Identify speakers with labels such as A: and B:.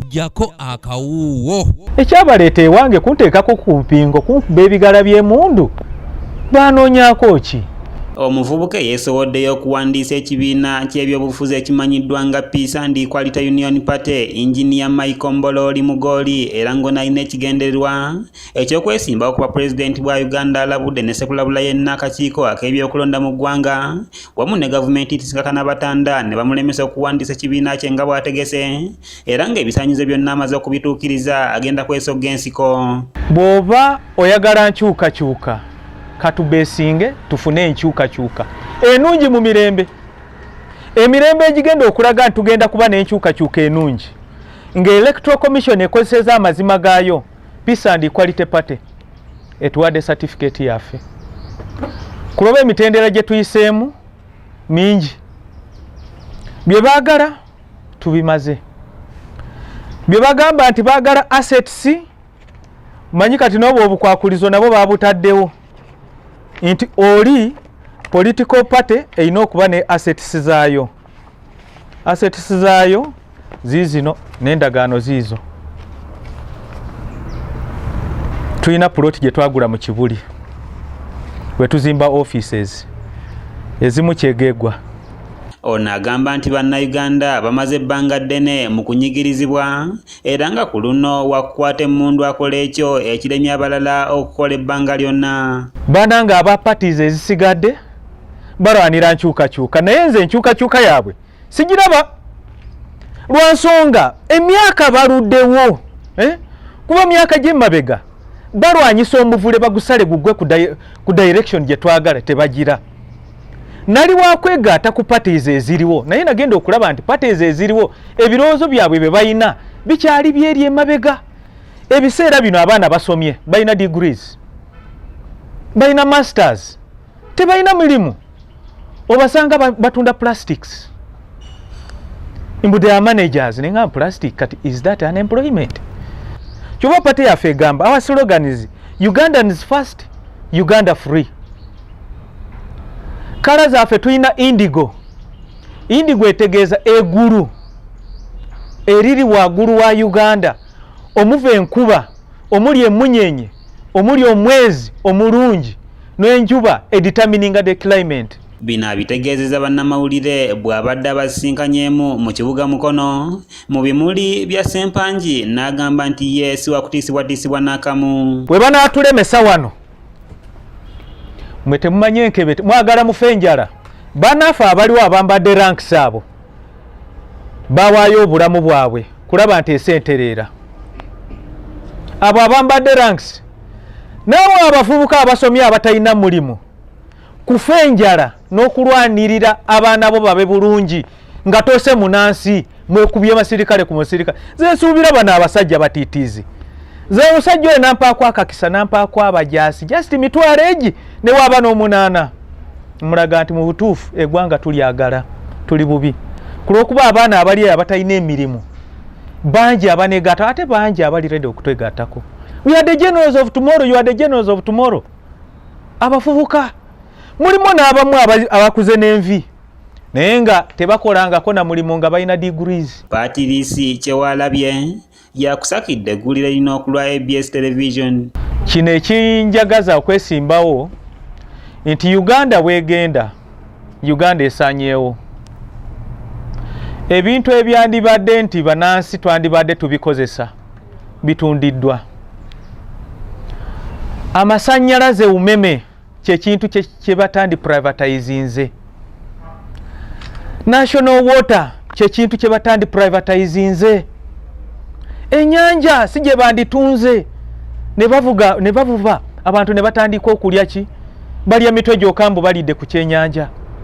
A: Gyako Akawuuwo.
B: Ekyabaleeta ewange kunteekako ku mpingo kunkuba ebigala by'emundu baanoonyaako ki?
C: Omuvubuka yeesowoddeyo okuwandiisa ekibiina ky'ebyobufuzi ekimanyiddwa nga Peace and Equality Union Party, Engineer Mugooli era ng'onalina ekigendererwa eky'okwesimbawo ku bwapulezidenti bwa Uganda alabudde ne sekulabula yenna akakiiko ak'ebyokulonda mu ggwanga wamu ne gavumenti itisikakana batanda ne bamulemesa okuwandiisa ekibiina kye nga bw'ategese era ng'ebisaanyizo byonna amaze okubituukiriza agenda kwesogga ensiko.
B: Bw'oba oyagala nkyukakyuka katubeesinge tufune enkyukakyuka enungi mu mirembe. Emirembe egigenda okulaga nti tugenda kuba n'enkyukakyuka enungi ng'Electoral Commission ekozeseza amazima gaayo Peace and Equality Party etuwadde certificate yaffe. Kuloba emitendera gye tuyiseemu mingi. Bye baagala tubimaze. Bye bagamba nti baagala assets manyi kati n'obwo obukwakulizo nabo baabutaddewo. Nti oli political party erina okuba ne assets zaayo. Assets zaayo ziizino n'endagaano ziizo. Tulina ploti gye twagula mu Kibuli we tuzimba offices ezimu kyegeegwa.
C: Ono agamba nti bannayuganda bamaze ebbanga ddene mu kunyigirizibwa era nga ku luno wakukwata emmundu akola ekyo ekiremye abalala okukola ebbanga lyonna.
B: Bananga aba parties ezisigadde balwanira nkyukakyuka naye nze enkyukakyuka yaabwe sigiraba lwa nsonga emyaka baluddewo kuba myaka gy'emabega balwanyisa omuvule bagusale gugwe ku direction gye twagala tebagira. Nali wakwegaata ku parties eziriwo naye nagenda okulaba nti parties eziriwo ebirowoozo byabwe bye bayina bikyali byeri emabega. Ebiseera bino abaana basomye bayina degrees bayina masters tebayina mirimu obasanga batunda plastics mbu they are managers nenga plastic kati is that unemployment? Kyova party yaffe egamba our slogan is Ugandans first, Uganda free. Kala zaffe tulina indigo. Indigo etegeeza eggulu eriri waggulu wa Uganda omuva enkuba omuli emunyenye omuli omwezi omulungi n'enjuba determining the climate.
C: Bino abitegeezeza bannamawulire bw'abadde abasisinkanyeemu mu kibuga Mukono mu bimuli bya Ssempanji n'agamba nti yeesi wakutiisibwatiisibwa n'akamu.
B: Bwe banaatulemesa wano mwe temumanye Nkebe mwagala mufe enjala. Banaffe abaliwo abambadde ranks abo bawaayo obulamu bwabwe kulaba nti esentereera. Abo abambadde ranks nabo abavubuka abasomye abatalina mulimu kufa enjala n'okulwanirira abaana bo babe bulungi nga tose munansi mwekubye amasirikale ku musirikale. Zesuubira bano abasajja batiitiizi. Ze musajja oyo nampaako akakisa nampaako abajaasi just mitwalo egi ne waba n'omunaana. Mulaga nti mu butuufu eggwanga tulyagala tuli bubi kulwokuba abaana abali abatalina emirimu bangi abanegatta ate bangi abali ready okutwegattako. We are the generals of tomorrow, you are the generals of tomorrow. Abafubuka mulimu n'abamu abakuze n'envi naye nga tebakolangako na mulimu nga balina degrees.
C: Patirisi Kyewalabye yakusakidde eggulire lino okulwa ABS television.
B: Kino ekinjagaza okwesimbawo nti Uganda bwegenda Uganda esanyeewo. Ebintu ebyandibadde nti banansi twandibadde tubikozesa bitundiddwa. Amasannyalaze umeme kyekintu kye batandi privatizinze. National water kyekintu kye batandi privatizinze. Enyanja si gye banditunze ne bavuba abantu ne batandika okulya ki balya mitwe gyokka mbu balidde ku kyenyanja.